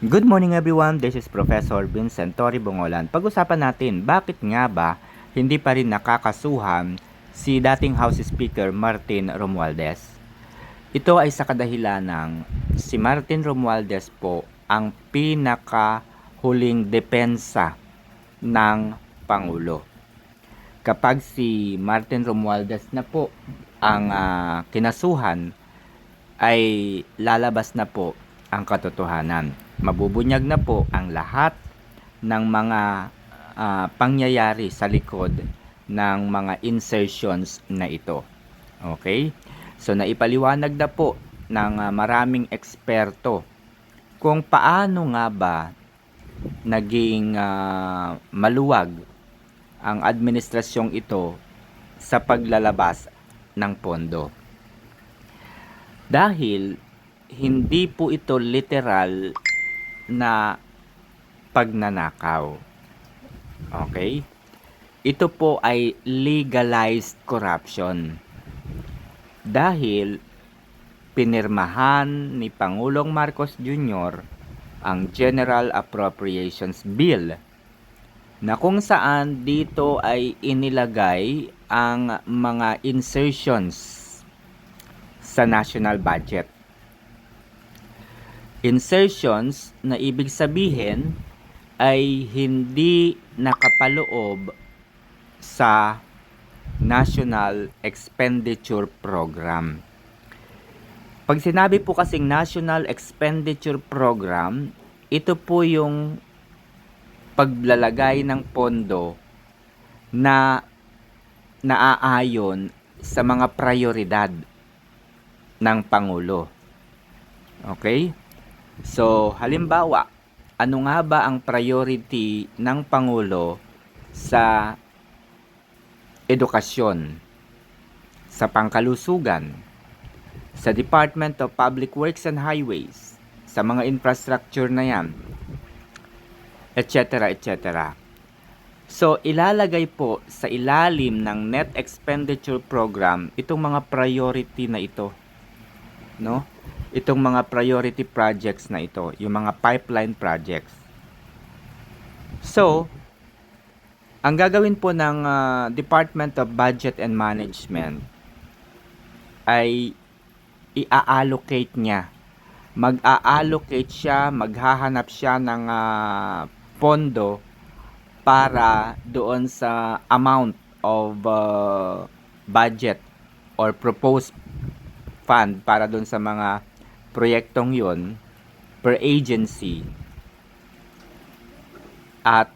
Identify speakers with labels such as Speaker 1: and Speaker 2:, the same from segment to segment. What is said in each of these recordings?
Speaker 1: Good morning everyone, this is Professor Vincent Tori Bongolan. Pag-usapan natin, bakit nga ba hindi pa rin nakakasuhan si dating House Speaker Martin Romualdez? Ito ay sa kadahilan ng si Martin Romualdez po ang pinakahuling depensa ng Pangulo. Kapag si Martin Romualdez na po ang kinasuhan, ay lalabas na po ang katotohanan. Mabubunyag na po ang lahat ng mga pangyayari sa likod ng mga insertions na ito. Okay? So naipaliwanag na po ng maraming eksperto kung paano nga ba naging maluwag ang administrasyong ito sa paglalabas ng pondo. Dahil hindi po ito literal na pagnanakaw. Okay? Ito po ay legalized corruption. Dahil pinirmahan ni Pangulong Marcos Jr. ang General Appropriations Bill na kung saan dito ay inilagay ang mga insertions sa national budget. Insertions na ibig sabihin ay hindi nakapaloob sa National Expenditure Program. Pag sinabi po kasing National Expenditure Program, ito po yung paglalagay ng pondo na naaayon sa mga prioridad ng Pangulo. Okay? So, halimbawa, ano nga ba ang priority ng Pangulo sa edukasyon, sa pangkalusugan, sa Department of Public Works and Highways, sa mga infrastructure na yan, etc. etc. So, ilalagay po sa ilalim ng Net Expenditure Program itong mga priority na ito. No? Itong mga priority projects na ito, yung mga pipeline projects. So, ang gagawin po ng Department of Budget and Management ay i-allocate niya. Mag-a-allocate siya, maghahanap siya ng pondo para doon sa amount of budget or proposed fund para doon sa mga proyektong yon per agency. At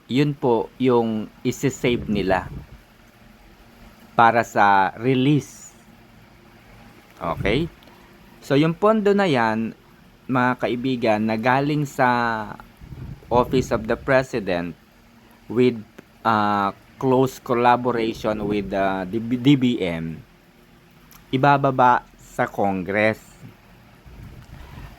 Speaker 1: yun po yung isi-save nila para sa release. Okay? So yung pondo na yan, mga kaibigan, na galing sa Office of the President with close collaboration with the DBM, ibababa sa Congress.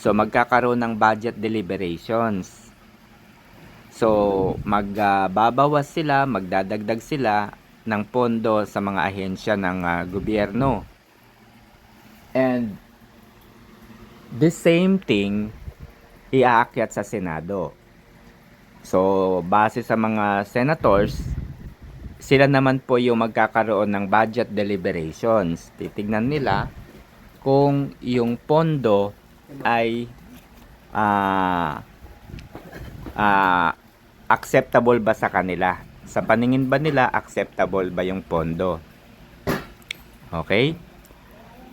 Speaker 1: So magkakaroon ng budget deliberations. So magbabawas sila, magdadagdag sila ng pondo sa mga ahensya ng gobyerno. And the same thing iaakyat sa Senado. So base sa mga senators, sila naman po yung magkakaroon ng budget deliberations. Titignan nila kung yung pondo ay acceptable ba sa kanila. Sa paningin ba nila, acceptable ba yung pondo? Okay?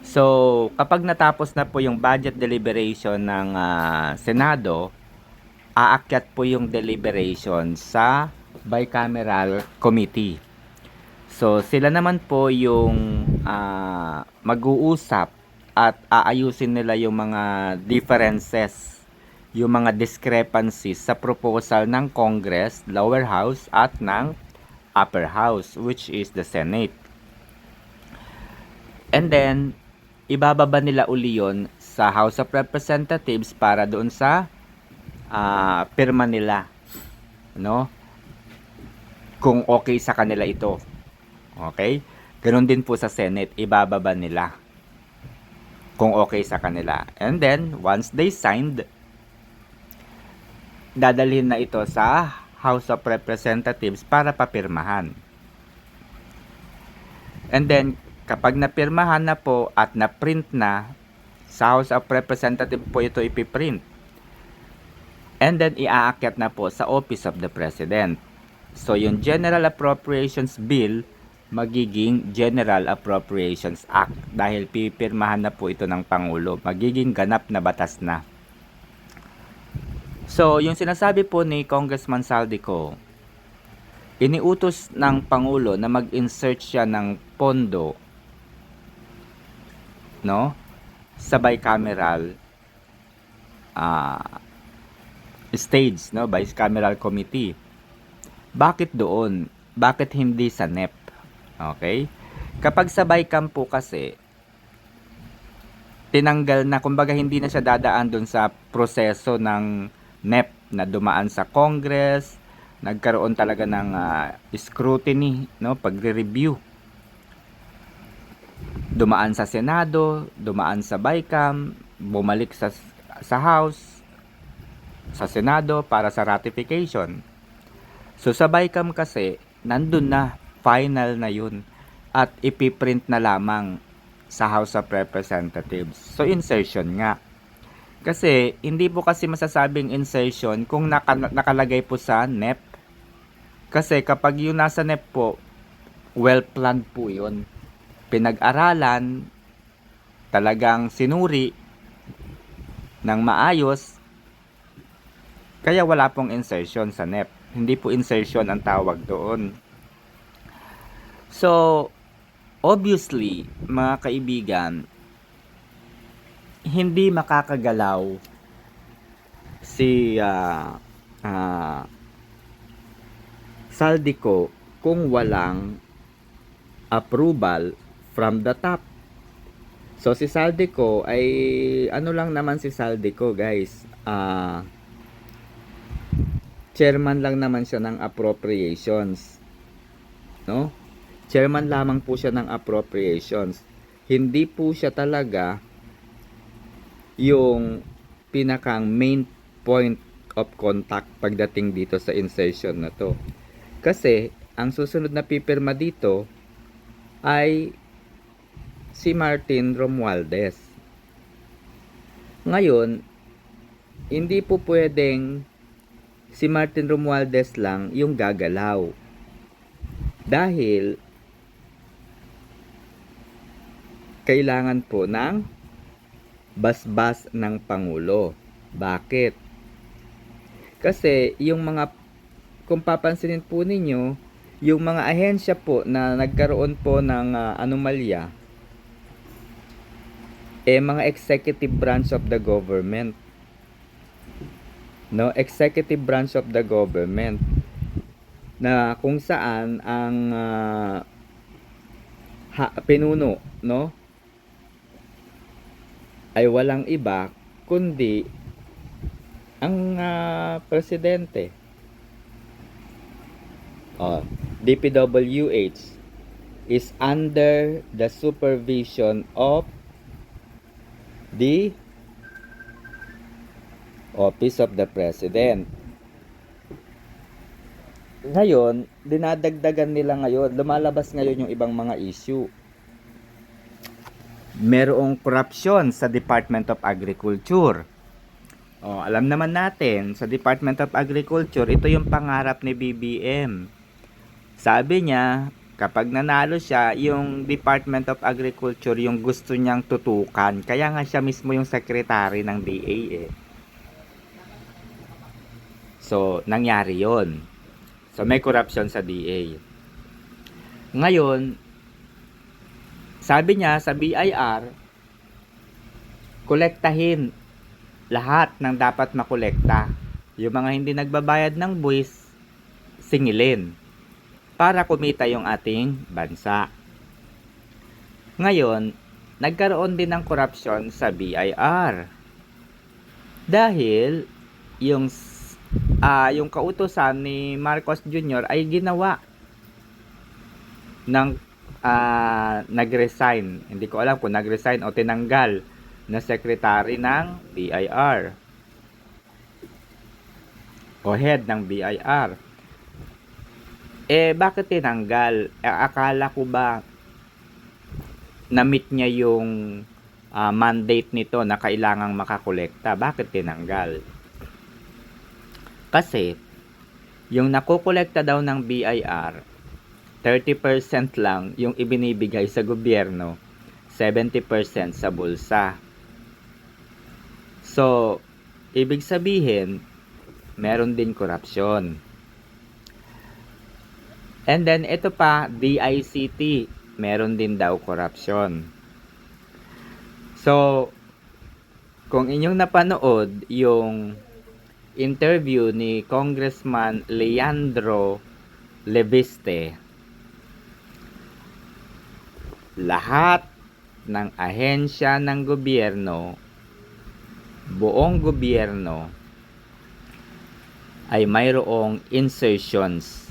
Speaker 1: So, kapag natapos na po yung budget deliberation ng Senado, aakyat po yung deliberation sa bicameral committee. So, sila naman po yung mag-uusap at aayusin nila yung mga differences, yung mga discrepancies sa proposal ng Congress, lower house, at ng upper house, which is the Senate. And then, ibababa nila uli yun sa House of Representatives para doon sa pirma nila. No? Kung okay sa kanila ito. Okay? Ganon din po sa Senate, ibababa nila kung okay sa kanila. And then, once they signed, dadalhin na ito sa House of Representatives para papirmahan. And then, kapag napirmahan na po at na-print na, sa House of Representatives po ito ipiprint. And then, iaakyat na po sa Office of the President. So, yung General Appropriations Bill, magiging General Appropriations Act dahil pipirmahan na po ito ng Pangulo. Magiging ganap na batas na. So, yung sinasabi po ni Congressman Saldico, iniutos ng Pangulo na mag-insert siya ng pondo, no, sa bicameral stage, no, bicameral committee. Bakit doon? Bakit hindi sa NEP? Okay? Kapag sa BICAM po kasi, tinanggal na, kumbaga hindi na siya dadaan doon sa proseso ng NEP na dumaan sa Congress, nagkaroon talaga ng scrutiny, no, pagre-review. Dumaan sa Senado, dumaan sa BICAM, bumalik sa House, sa Senado para sa ratification. So sa BICAM kasi, nandun na, final na yun, at ipiprint na lamang sa House of Representatives. So insertion nga. Kasi hindi po kasi masasabing insertion kung nakalagay po sa NEP. Kasi kapag yung nasa NEP po, well-planned po yun. Pinag-aralan, talagang sinuri ng maayos, kaya wala pong insertion sa NEP. Hindi po insertion ang tawag doon. So, obviously, mga kaibigan, hindi makakagalaw si Saldico kung walang approval from the top. So si Saldico ay ano lang naman si Saldico, guys. Chairman lang naman siya ng appropriations. No? Chairman lamang po siya ng appropriations. Hindi po siya talaga yung pinakang main point of contact pagdating dito sa insertion na to. Kasi, ang susunod na pipirma dito ay si Martin Romualdez. Ngayon, hindi po pwedeng si Martin Romualdez lang yung gagalaw. Dahil, kailangan po ng basbas ng Pangulo. Bakit? Kasi, yung mga kung papansinin po ninyo, yung mga ahensya po na nagkaroon po ng anomalya, mga executive branch of the government. No, executive branch of the government na kung saan ang pinuno, no, ay walang iba kundi ang presidente. DPWH is under the supervision of the Office of the President. Ngayon, dinadagdagan nila ngayon, lumalabas ngayon yung ibang mga issue. Merong corruption sa Department of Agriculture. Alam naman natin, sa Department of Agriculture, ito yung pangarap ni BBM. Sabi niya, kapag nanalo siya, yung Department of Agriculture, yung gusto niyang tutukan. Kaya nga siya mismo yung secretary ng DA . So, nangyari yon. So, may corruption sa DA. Ngayon, sabi niya sa BIR, kolektahin lahat ng dapat makolekta. Yung mga hindi nagbabayad ng buwis, singilin para kumita yung ating bansa. Ngayon, nagkaroon din ng corruption sa BIR. Dahil yung kautusan ni Marcos Jr. ay ginawa ng nag-resign. Hindi ko alam kung nag-resign o tinanggal na secretary ng BIR. o head ng BIR. Bakit tinanggal? Akala ko ba na-meet niya yung mandate nito na kailangang makakolekta? Bakit tinanggal? Kasi, yung nakukolekta daw ng BIR, 30% lang yung ibinibigay sa gobyerno, 70% sa bulsa. So, ibig sabihin, meron din korupsyon. And then, ito pa, DICT, meron din daw korupsyon. So, kung inyong napanood yung interview ni Congressman Leandro Leviste, lahat ng ahensya ng gobyerno, buong gobyerno, ay mayroong insertions.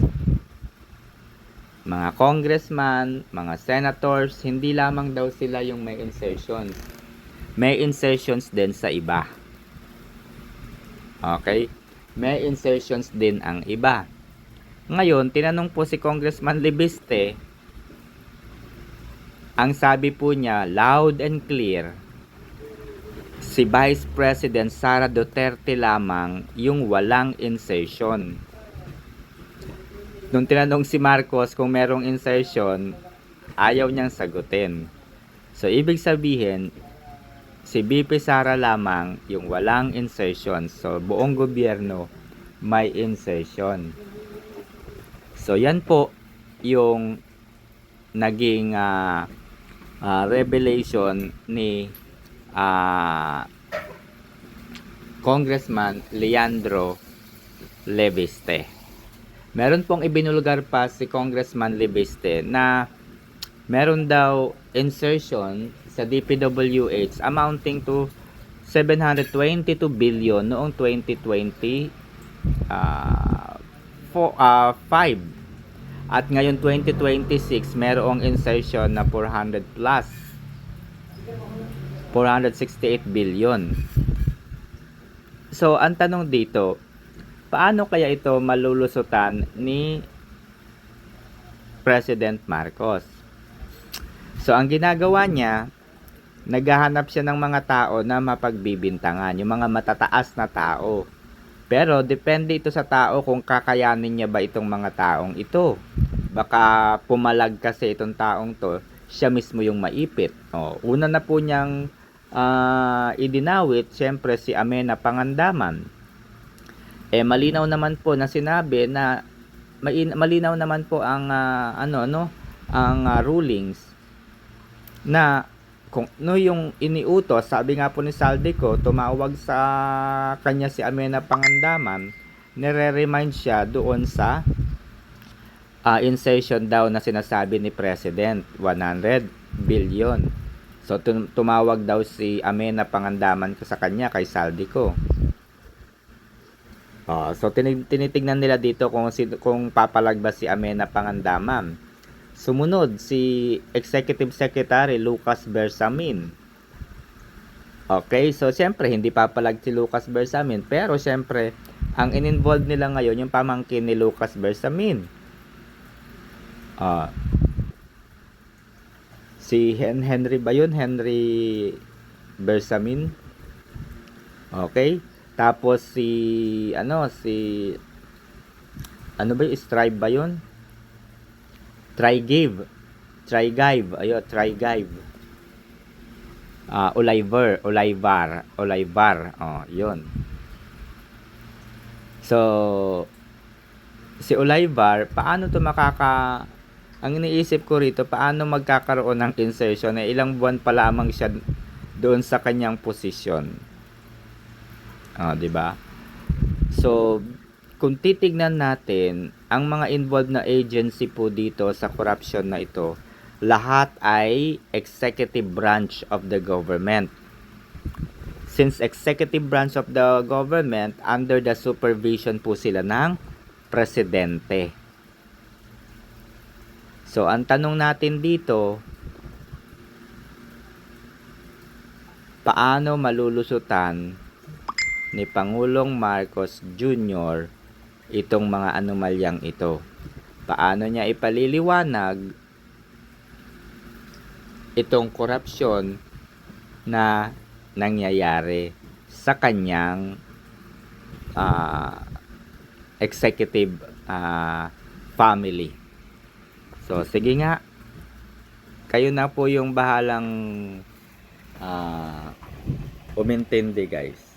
Speaker 1: Mga congressman, mga senators, hindi lamang daw sila yung may insertions. May insertions din sa iba. Okay? May insertions din ang iba. Ngayon, tinanong po si Congressman Leviste, ang sabi po niya, loud and clear, si Vice President Sara Duterte lamang yung walang insertion. Nung tinanong si Marcos kung merong insertion, ayaw niyang sagutin. So, ibig sabihin, si BP Sara lamang yung walang insertion. So, buong gobyerno may insertion. So, yan po yung naging revelation ni Congressman Leandro Leviste. Meron pong ibinulgar pa si Congressman Leviste na meron daw insertion sa DPWH amounting to 722 billion noong 2020 5. At ngayon 2026, merong insertion na 400 plus. 468 billion. So, ang tanong dito, paano kaya ito malulusutan ni President Marcos? So, ang ginagawa niya, naghahanap siya ng mga tao na mapagbibintangan, yung mga matataas na tao. Pero, depende ito sa tao kung kakayanin niya ba itong mga taong ito. Baka pumalag kasi itong taong to, siya mismo yung maipit. Una na po niyang idinawit, syempre si Amena Pangandaman. Malinaw naman po na sinabi na malinaw naman po ang rulings na kung yung iniutos, sabi nga po ni Saldico, tumawag sa kanya si Amena Pangandaman, nire-remind siya doon sa insertion daw na sinasabi ni President, 100 billion. So, tumawag daw si Amena Pangandaman sa kanya, kay Saldico. So, tinitignan nila dito kung papalag ba si Amena Pangandaman. Sumunod, si Executive Secretary Lucas Bersamin. Okay, so siyempre, hindi papalag si Lucas Bersamin. Pero siyempre, ang in-involve nila ngayon, yung pamangkin ni Lucas Bersamin. Si Henry ba yun? Henry Bersamin. Okay. Tapos ano ba yung Strive ba yun? Trigive. Olivar. Yun. So, si Olivar, paano to ang iniisip ko rito, paano magkakaroon ng insertion? Ilang buwan pa lamang siya doon sa kanyang posisyon. Di ba? So, kung titignan natin, ang mga involved na agency po dito sa corruption na ito, lahat ay executive branch of the government. Since executive branch of the government, under the supervision po sila ng presidente. So, ang tanong natin dito, paano malulusutan ni Pangulong Marcos Jr. itong mga anomalyang ito. Paano niya ipaliliwanag itong korupsyon na nangyayari sa kanyang executive family. So, sige nga, kayo na po yung bahalang umintindi, guys.